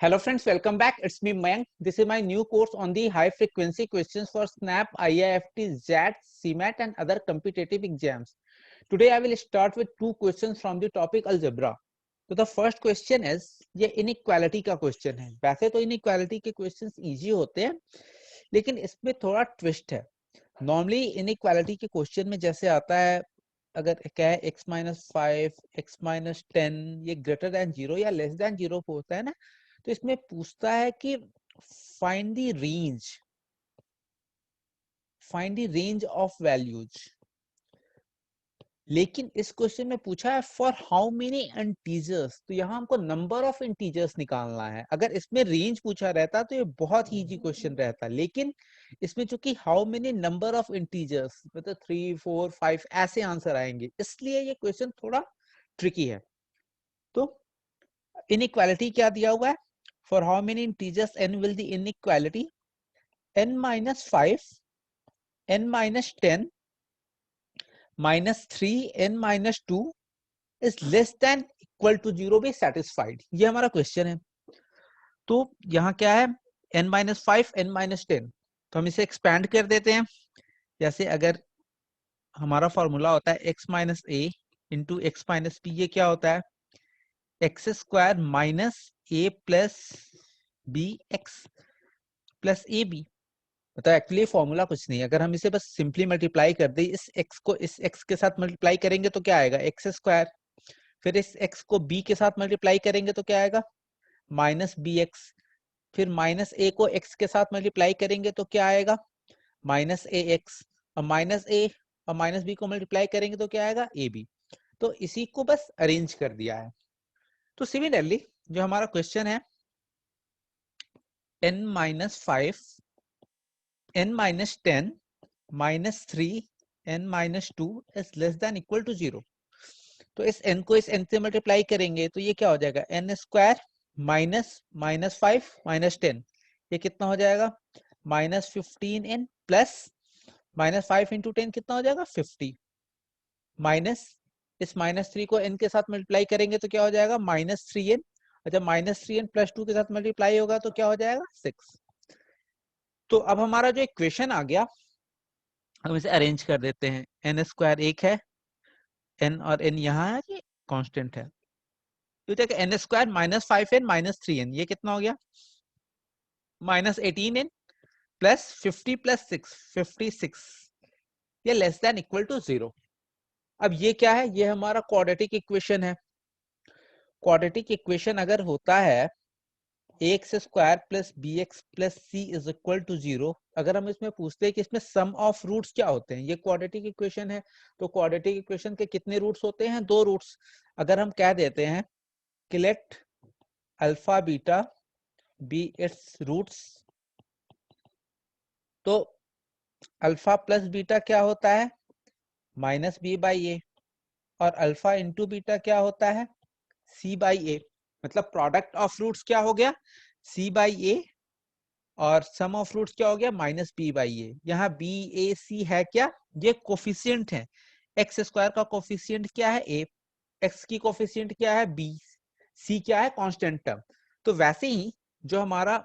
Hello friends, welcome back. It's me Mayank. This is my new course on the high frequency questions for SNAP, IIFT, JAT, CMAT and other competitive exams. Today I will start with two questions from the topic algebra. So the first question is ये inequality का question है. वैसे तो inequality के questions easy होते हैं, लेकिन इसमें थोड़ा twist है. Normally inequality के question में जैसे आता है अगर क्या है x minus 5, x minus 10 ये greater than 0 या less than 0 होता है ना, तो इसमें पूछता है कि find the range of values. लेकिन इस क्वेश्चन में पूछा है फॉर हाउ मेनी इंटीजर्स, तो यहाँ हमको नंबर ऑफ इंटीजर्स निकालना है. अगर इसमें रेंज पूछा रहता तो ये बहुत ही इजी क्वेश्चन रहता, लेकिन इसमें चूंकि how many number of integers मतलब 3, 4, 5 ऐसे आंसर आएंगे, इसलिए ये क्वेश्चन थोड़ा ट्रिकी है. तो इनइक्वालिटी क्या दिया हुआ है? For how many integers n will the inequality n minus 5, n minus 10, minus 3, n minus 2 is less than equal to 0 be satisfied. ये हमारा क्वेश्चन है. तो यहाँ क्या है? n minus 5, n minus 10. तो हम इसे एक्सपैंड कर देते हैं. जैसे अगर हमारा फॉर्मूला होता है x minus a into x minus b, ये क्या होता है? x square minus a plus b x plus a b. मतलब एक्चुअली फॉर्मूला कुछ नहीं है. अगर हम इसे बस सिंपली मल्टीप्लाई कर दे, इस x को इस x के साथ मल्टीप्लाई करेंगे तो क्या आएगा? X square. फिर इस x को b के साथ मल्टीप्लाई करेंगे तो क्या आएगा? Minus b x. फिर माइनस a को x के साथ मल्टीप्लाई करेंगे तो क्या आएगा? Minus a x. और माइनस a और माइनस b को मल्टीप्लाई करेंगे तो क्या आएगा? A b. तो इसी को बस अरेंज कर दिया है. तो सिमिलरली जो हमारा क्वेश्चन है n minus 5, n minus 10, minus 3, n minus 2 is less than equal to 0. तो इस n को इस n से मल्टीप्लाई करेंगे तो ये क्या हो जाएगा? n square minus minus 5 minus 10, ये कितना हो जाएगा? Minus 15n plus minus 5 into 10 कितना हो जाएगा? 50. माइनस इस माइनस 3 को n के साथ मल्टीप्लाई करेंगे तो क्या हो जाएगा? Minus 3n. और जब माइनस 3n प्लस 2 के साथ मल्टीप्लाई होगा तो क्या हो जाएगा? 6. तो अब हमारा जो इक्वेशन आ गया, हम इसे अरेंज कर देते हैं. एन स्क्वायर एक है, एन और एन यहाँ है, ये कांस्टेंट है. तो देखिए N square minus 5n minus 3n, ये कितना हो गया? माइनस 18n प्लस 50 प्लस 6 56, ये लेस देन इक्वल टू 0. अब ये क्या है? ये हमारा क्वाड्रेटिक इक्वेशन है. क्वाड्रेटिक इक्वेशन अगर होता है x square plus b x plus c is equal to 0, अगर हम इसमें पूछते हैं कि इसमें सम ऑफ रूट्स क्या होते हैं, ये क्वाड्रेटिक इक्वेशन है, तो क्वाड्रेटिक इक्वेशन के कितने रूट्स होते हैं? 2 रूट्स. अगर हम कह देते हैं कि let alpha beta be it's roots, तो अल्फा प्लस बीटा क्या होता है? Minus b by a. और अल्फा इंटू बीटा क्या होता है? C by a. मतलब प्रोडक्ट ऑफ रूट्स क्या हो गया? C by a. और सम ऑफ रूट्स क्या हो गया? Minus b by a. यहाँ बी ए सी है क्या? ये कोफिशिएंट है. एक्स स्क्वायर का कोफिशिएंट क्या है? ए. एक्स की कोफिशिएंट क्या है? बी. सी क्या है? Constant term. तो वैसे ही जो हमारा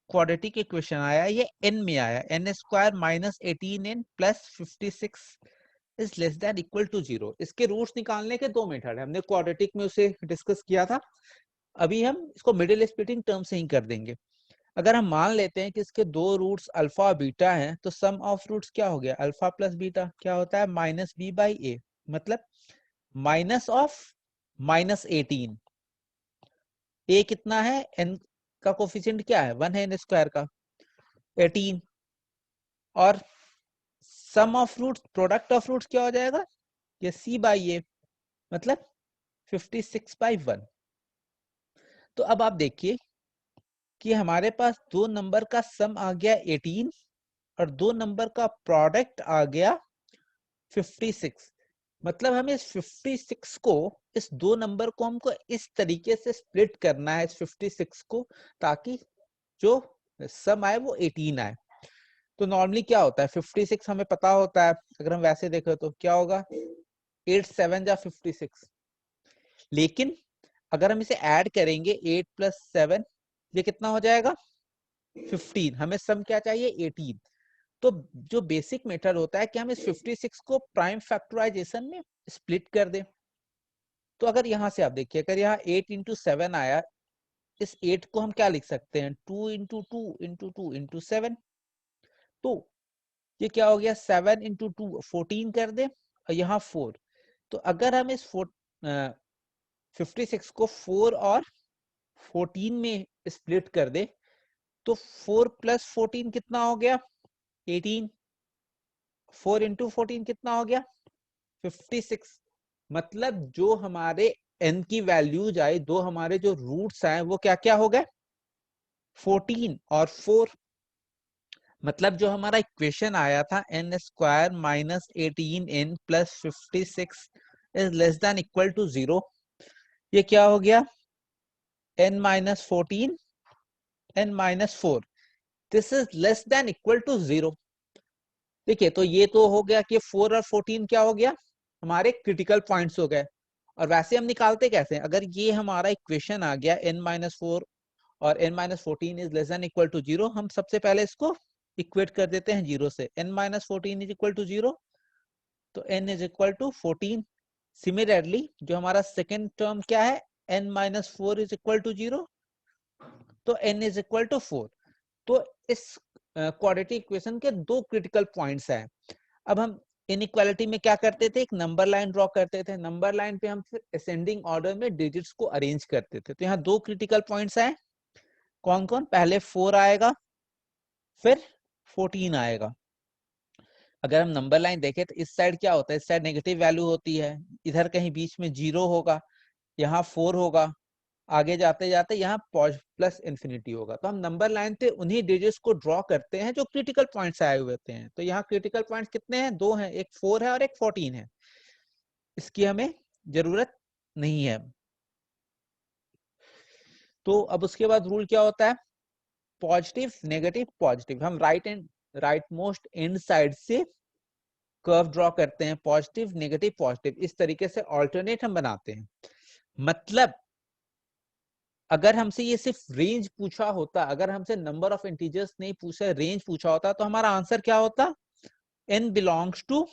क्वाड्रेटिक इक्वेशन आया ये n में आया. N square minus 18n plus 56 is less than equal to 0. इसके रूट्स निकालने के 2 मेथड है. हमने क्वाड्रेटिक में उसे डिस्कस किया था. अभी हम इसको मिडिल स्प्लिटिंग टर्म से ही कर देंगे. अगर हम मान लेते हैं कि इसके 2 रूट्स अल्फा और बीटा हैं, तो सम ऑफ रूट्स क्या हो गया? अल्फा प्लस बीटा क्या होता है? Minus b by a. मतलब माइनस ऑफ माइनस 18. ए कितना है? एन का कोफिशिएंट क्या है? 1 है एन स्क्वायर का. 18. और sum of roots product of roots क्या हो जाएगा? ये सी बाई ए. मतलब 56/1. तो अब आप देखिए कि हमारे पास 2 नंबर का सम आ गया 18 और 2 नंबर का प्रोडक्ट आ गया 56. मतलब हमें इस 56 को, इस 2 नंबर को हमको इस तरीके से स्प्लिट करना है, इस 56 को, ताकि जो सम आए वो 18 आए. तो नॉर्मली क्या होता है? 56 हमें पता होता है. अगर हम वैसे देखें तो क्या होगा? 8 7 या 56. लेकिन अगर हम इसे ऐड करेंगे 8 प्लस 7 ये कितना हो जाएगा 15, हमें सम क्या चाहिए 18। तो जो बेसिक मेथड होता है कि हम इस 56 को प्राइम फैक्टराइजेशन में स्प्लिट कर दें। तो अगर यहाँ से आप देखिए, अगर यहाँ 8 इंटू 7 आया, इस 8 को हम क्या लिख सकते हैं 2 इंटू 2 इंटू 2 इंटू 7। तो ये क्या हो गया 7 इंटू 2 14 कर दे और यहाँ 4। तो अगर हम इस 56 को 4 और 14 में स्प्लिट कर दे तो 4 प्लस 14 कितना हो गया 18। 4 इंटू 14 कितना हो गया 56। मतलब जो हमारे n की वैल्यूज आई, दो हमारे जो रूट्स आए वो क्या क्या हो गए 14 और 4। मतलब जो हमारा इक्वेशन आया था n square minus 18n plus 56 is less than equal to 0, ये क्या हो गया n minus 14 n minus 4, this is less than equal to 0। देखिए तो ये तो हो गया कि 4 और 14 क्या हो गया हमारे क्रिटिकल पॉइंट्स हो गए। और वैसे हम निकालते कैसे हैं, अगर ये हमारा इक्वेशन आ गया n माइनस 4 और n minus 14 is less than equal to 0, हम सबसे पहले इसको इक्वेट कर देते हैं 0 से। n minus 14 is equal to 0, तो n is equal to 14। Similarly जो हमारा सेकेंड टर्म क्या है n minus 4 is equal to 0, तो n इज इक्वल टू 4। तो इस क्वाड्रेटिक इक्वेशन के दो क्रिटिकल पॉइंट्स हैं। अब हम इनइक्वालिटी में क्या करते थे, एक नंबर लाइन ड्रॉ करते थे, नंबर लाइन पे हम फिर असेंडिंग ऑर्डर में डिजिट्स को अरेंज करते थे। तो यहाँ दो क्रिटिकल पॉइंट्स हैं, कौन कौन, पहले 4 आएगा फिर 14 आएगा। अगर हम नंबर लाइन देखें तो इस साइड क्या होता है, इस साइड नेगेटिव वैल्यू होती है, इधर कहीं बीच में 0 होगा, यहाँ 4 होगा, आगे जाते जाते यहाँ प्लस इंफिनिटी होगा। तो हम नंबर लाइन पे उन्हीं डिजिट्स को ड्रॉ करते हैं जो क्रिटिकल पॉइंट्स आए हुए होते हैं। तो यहाँ क्रिटिकल पॉइंट्स कितने हैं, दो हैं, एक 4 है और एक 14 है, इसकी हमें जरूरत नहीं है। तो अब उसके बाद रूल क्या होता है, पॉजिटिव नेगेटिव पॉजिटिव, हम राइट मोस्ट एंड साइड से कर्व ड्रॉ करते हैं, पॉजिटिव नेगेटिव पॉजिटिव, इस तरीके से ऑल्टरनेट हम बनाते हैं। मतलब अगर हमसे ये सिर्फ रेंज पूछा होता, अगर हमसे नंबर ऑफ इंटीजर्स नहीं पूछा, रेंज पूछा होता, तो हमारा आंसर क्या होता, n बिलोंग्स टू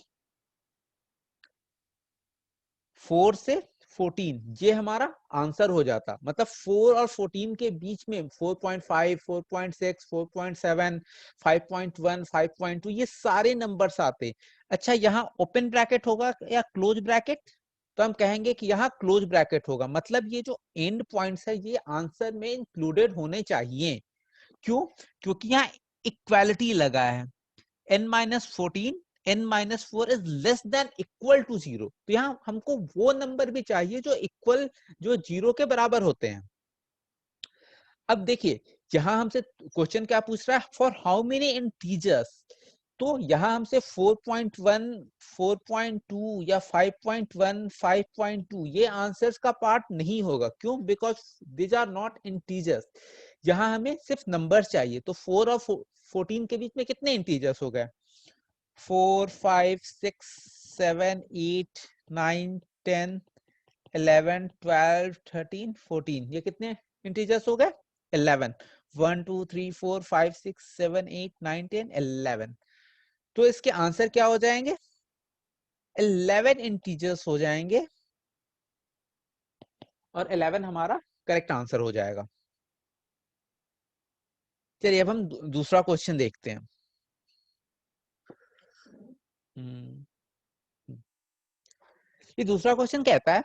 4 से 14, ये हमारा आंसर हो जाता। मतलब 4 और 14 के बीच में 4.5, 4.6, 4.7, 5.1, 5.2 ये सारे नंबर्स आते। अच्छा यहाँ ओपन ब्रैकेट होगा या क्लोज ब्रैकेट, तो हम कहेंगे कि यहाँ क्लोज ब्रैकेट होगा। मतलब ये जो एंड पॉइंट्स है ये आंसर में इंक्लूडेड होने चाहिए। क्यों, क्योंकि यहाँ इक्वालिटी लगा है, n minus 14 n minus 4 is less than equal to 0। तो यहाँ हमको वो नंबर भी चाहिए जो इक्वल, जो 0 के बराबर होते हैं। अब देखिए यहाँ हमसे क्वेश्चन क्या पूछ रहा है, फॉर हाउ मेनी इंटीजर्स, तो यहाँ हमसे 4.1, 4.2 या 5.1, 5.2 ये आंसर्स का पार्ट नहीं होगा। क्यों, because these are not integers, यहाँ हमें सिर्फ नंबर चाहिए। तो 4 और 14 के बीच में कितने इंटीजर्स हो गए, 4, 5, 6, 7, 8, 9, 10, 11, 12, 13, 14, ये कितने इंटीजर्स हो गए 11। 1, 2, 3, 4, 5, 6, 7, 8, 9, 10, 11। तो इसके आंसर क्या हो जाएंगे, 11 इंटीजर्स हो जाएंगे और 11 हमारा करेक्ट आंसर हो जाएगा। चलिए अब हम दूसरा क्वेश्चन देखते हैं। ये दूसरा क्वेश्चन कहता है,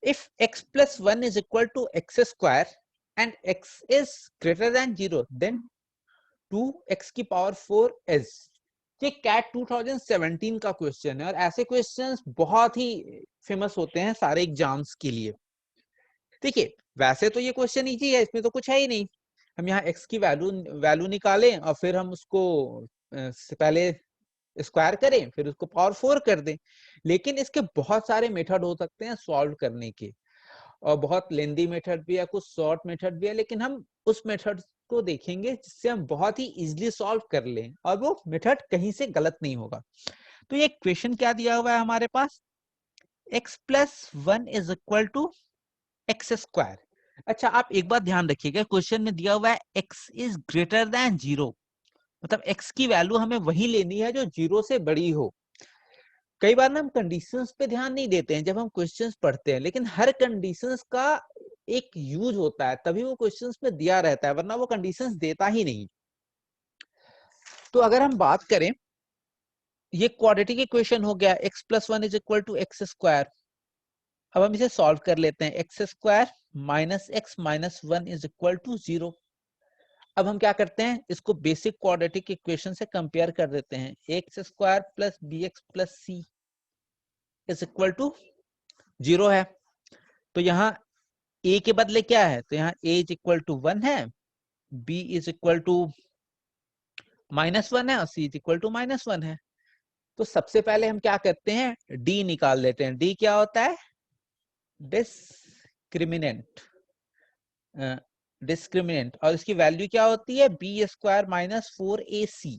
if x plus 1 is equal to x square and x is greater than 0 then 2x की पावर 4 is। ये कैट 2017 का क्वेश्चन है और ऐसे क्वेश्चंस बहुत ही फेमस होते हैं सारे एग्जाम्स के लिए। देखिए वैसे तो ये क्वेश्चन इजी है, इसमें तो कुछ है ही नहीं, हम यहाँ x की वैल्यू निकालें और फिर हम उसको पहले स्क्वायर करें फिर उसको पावर 4 कर दें। लेकिन इसके बहुत सारे मेथड हो सकते हैं सॉल्व करने के, और बहुत लेंदी मेथड भी है, कुछ शॉर्ट मेथड भी है, लेकिन हम उस मेथड को देखेंगे जिससे हम बहुत ही इजीली सॉल्व कर लें और वो मेथड कहीं से गलत नहीं होगा। तो ये क्वेश्चन क्या दिया हुआ है हमारे पास, x plus 1 is equal to x square। अच्छा, आप एक बात ध्यान रखिएगा, क्वेश्चन में दिया हुआ है x इज ग्रेटर देन 0, मतलब x की वैल्यू हमें वही लेनी है जो 0 से बड़ी हो। कई बार ना हम कंडीशंस पे ध्यान नहीं देते हैं जब हम क्वेश्चंस पढ़ते हैं, लेकिन हर कंडीशंस का एक यूज होता है, तभी वो क्वेश्चंस में दिया रहता है, वरना वो कंडीशंस देता ही नहीं। तो अगर हम बात करें, ये क्वाड्रेटिक इक्वेशन हो गया, x plus 1 is equal to x square. अब हम इसे सॉल्व कर लेते हैं, x square minus x minus 1 is equal to 0। अब हम क्या करते हैं, इसको बेसिक क्वाड्रेटिक इक्वेशन से कंपेयर कर देते हैं, x square plus b x plus c is equal to 0 है। तो यहाँ a के बदले क्या है, तो यहाँ a इज इक्वल टू 1 है, b इज इक्वल टू -1 है और c इज इक्वल टू -1 है। तो सबसे पहले हम क्या करते हैं, d निकाल लेते हैं। d क्या होता है, डिस्क्रिमिनेंट, डिस्क्रिमिनेंट, और इसकी वैल्यू क्या होती है, बी स्क्वायर माइनस 4ac।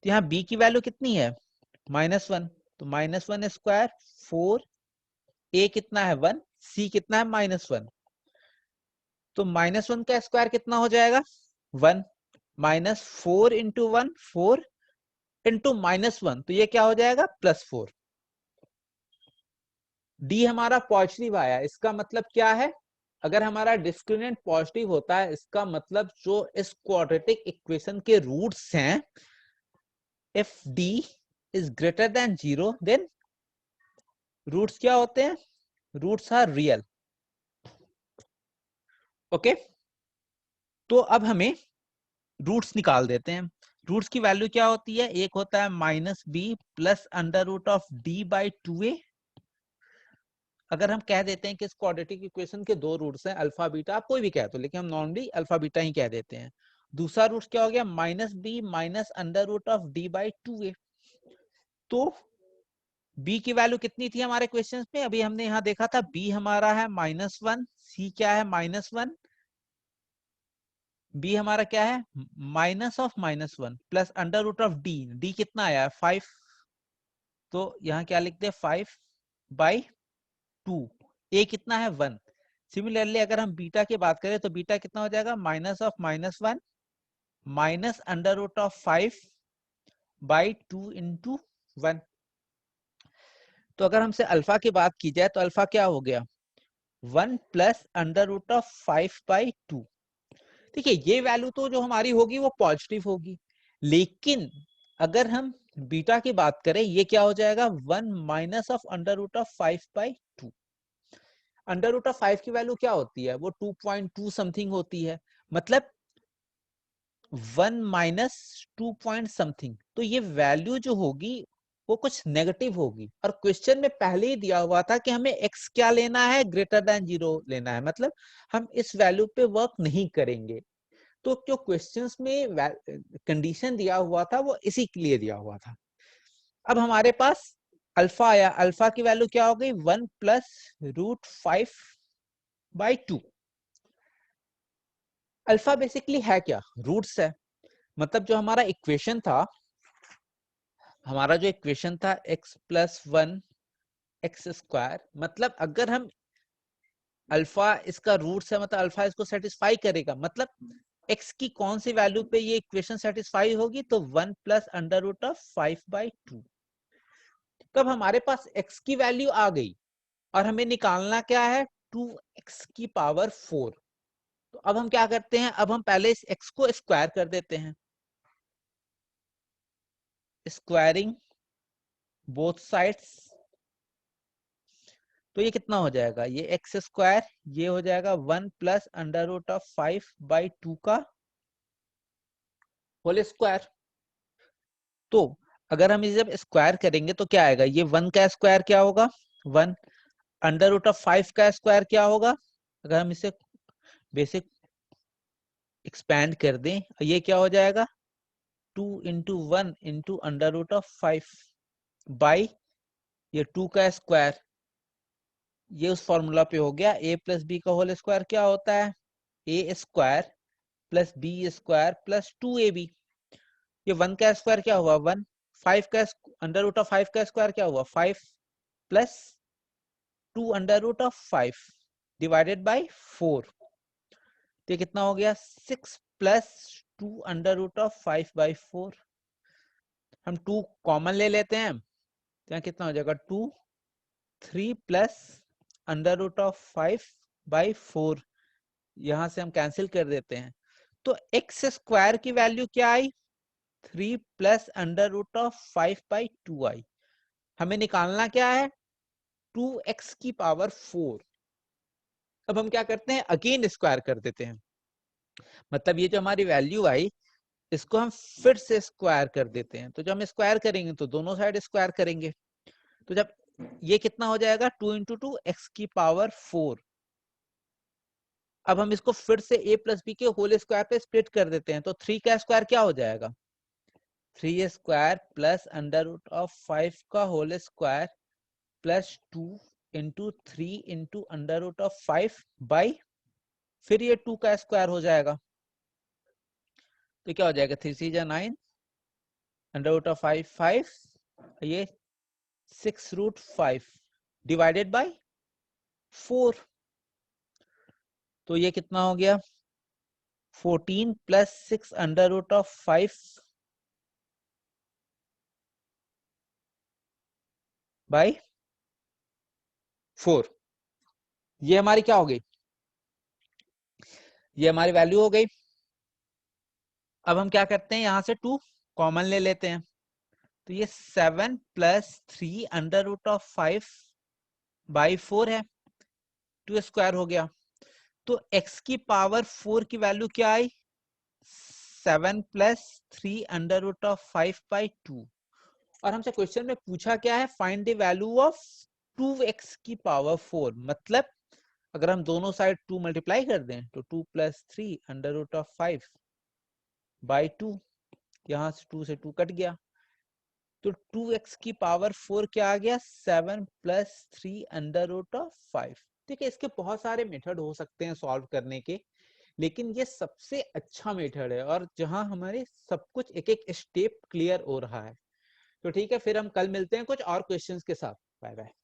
तो यहाँ b की वैल्यू कितनी है, -1, तो -1 स्क्वायर 4, a कितना है 1, c कितना है -1। तो -1 का स्क्वायर कितना हो जाएगा 1, -4 इंटू 1 4 इंटू -1, तो ये क्या हो जाएगा +4। डी हमारा पॉजिटिव आया, इसका मतलब क्या है, अगर हमारा डिस्क्रिमिनेंट पॉजिटिव होता है, इसका मतलब जो इस क्वाड्रेटिक इक्वेशन के रूट्स हैं, if d is greater than 0 then roots क्या होते हैं, रूट्स आर रियल। ओके, तो अब हमें रूट्स निकाल देते हैं। रूट्स की वैल्यू क्या होती है, एक होता है -b plus under root of d by 2a। अगर हम कह देते हैं कि इस क्वाड्रेटिक इक्वेशन के दो रूट्स हैं, अल्फा बीटा, आप कोई भी कह दो, लेकिन हम नॉर्मली अल्फा बीटा ही कह देते हैं। दूसरा रूट क्या हो गया, -b minus under root of d by 2a। तो b की वैल्यू कितनी थी हमारे क्वेश्चन में, अभी हमने यहाँ देखा था, b हमारा है -1, c क्या है -1, b हमारा क्या है minus of -1 plus under root of d कितना आया है 5, तो यहाँ क्या लिखते हैं 5 बाई 2, a कितना है 1। सिमिलरली अगर हम बीटा की बात करें तो बीटा कितना हो जाएगा minus of -1 minus under root of 5 by 2 into 1। तो अगर हमसे अल्फा की बात की जाए तो अल्फा क्या हो गया 1 plus under root of 5 by 2। देखिए ये वैल्यू तो जो हमारी होगी वो पॉजिटिव होगी, लेकिन अगर हम बीटा की बात करें, ये क्या हो जाएगा 1 minus of under root of 5 by 2। Under root of 5 की वैल्यू क्या होती है, वो 2.2 समथिंग होती है, मतलब 1 माइनस 2 पॉइंट समथिंग। तो ये वैल्यू जो होगी वो कुछ नेगेटिव होगी, और क्वेश्चन में पहले ही दिया हुआ था कि हमें x क्या लेना है, ग्रेटर देन 0 लेना है, मतलब हम इस वैल्यू पे वर्क नहीं करेंगे। तो जो क्वेश्चंस में कंडीशन दिया हुआ था वो इसी के लिए दिया हुआ था। अब हमारे पास अल्फा आया, अल्फा की वैल्यू क्या हो गई 1 plus root 5 by 2। Alpha basically है क्या, रूट्स है, मतलब जो हमारा इक्वेशन था, हमारा जो इक्वेशन था x प्लस 1 एक्स स्क्वायर, मतलब अगर हम अल्फा इसका रूट्स है, मतलब अल्फा इसको सेटिस्फाई करेगा, मतलब x की कौन सी वैल्यू पे ये इक्वेशन सेटिस्फाई होगी, तो 1 plus under root of 5 by 2। तब हमारे पास x की वैल्यू आ गई और हमें निकालना क्या है 2x की पावर 4। तो अब हम क्या करते हैं, अब हम पहले इस x को स्क्वायर कर देते हैं, स्क्वायरिंग बोथ साइड्स। तो ये कितना हो जाएगा, ये एक्स स्क्वायर, ये हो जाएगा 1 plus under root of 5 by 2 का होल स्क्वायर। तो अगर हम इसे जब स्क्वायर करेंगे तो क्या आएगा, ये 1 का स्क्वायर क्या होगा 1, अंडर रूट ऑफ 5 का स्क्वायर क्या होगा, अगर हम इसे बेसिक एक्सपैंड कर दें, ये क्या हो जाएगा 2 into 1 into under root of 5 by ये 2 का स्क्वायर, ये उस फॉर्मूला पे हो गया, a प्लस बी का होल स्क्वायर क्या होता है a square plus b square plus 2ab। ये 1 का स्क्वायर क्या हुआ 1, 5 का अंडर रूट ऑफ 5 का स्क्वायर क्या हुआ 5 plus 2 under root of 5 divided by 4। तो ये कितना हो गया 6 + 2 अंडर रूट ऑफ 5/4। हम 2 कॉमन ले लेते हैं तो यहाँ कितना हो जाएगा 2, 3 प्लस अंडर रूट ऑफ 5/4, यहां से हम कैंसिल कर देते हैं। तो एक्स स्क्वायर की वैल्यू क्या आई 3 प्लस अंडर रूट ऑफ 5/2 आई। हमें निकालना क्या है 2x की पावर 4। अब हम क्या करते हैं अगेन स्क्वायर कर देते हैं, मतलब ये जो हमारी वैल्यू आई इसको हम फिर से स्क्वायर कर देते हैं। तो जब हम स्क्वायर करेंगे तो दोनों साइड स्क्वायर करेंगे, तो जब ये कितना हो जाएगा 2 × 2 x की पावर 4। अब हम इसको फिर से a + b के होल स्क्वायर पे स्प्लिट कर देते हैं, तो 3 का स्क्वायर क्या हो जाएगा 3 square plus under root of 5 का whole square plus 2 × 3 × under root of 5 by, फिर ये 2 का स्क्वायर हो जाएगा। तो क्या हो जाएगा 3 × 3 = 9, अंडर रूट ऑफ 5 5, ये 6√5 डिवाइडेड बाय 4। तो ये कितना हो गया 14 + 6 अंडर रूट ऑफ 5 बाई 4। ये हमारी क्या हो गई, ये हमारी वैल्यू हो गई। अब हम क्या करते हैं यहां से 2 कॉमन ले लेते हैं, तो ये 7 + 3 अंडर रूट ऑफ 5/4 है, 2 स्क्वायर हो गया। तो x की पावर 4 की वैल्यू क्या आई 7 + 3 अंडर रूट ऑफ 5/2। और हमसे क्वेश्चन में पूछा क्या है find the value of 2x की पावर 4, मतलब अगर हम दोनों साइड 2 मल्टीप्लाई कर दें तो 2 + 3 अंडर रूट ऑफ 5/2, यहां से 2 से 2 कट गया, तो 2x की पावर 4 क्या आ गया 7 + 3 अंडर रूट ऑफ 5। ठीक है, इसके बहुत सारे मेथड हो सकते हैं सॉल्व करने के, लेकिन ये सबसे अच्छा मेथड है और जहां हमारे सब कुछ एक एक स्टेप क्लियर हो रहा है। तो ठीक है, फिर हम कल मिलते हैं कुछ और क्वेश्चंस के साथ। Bye bye.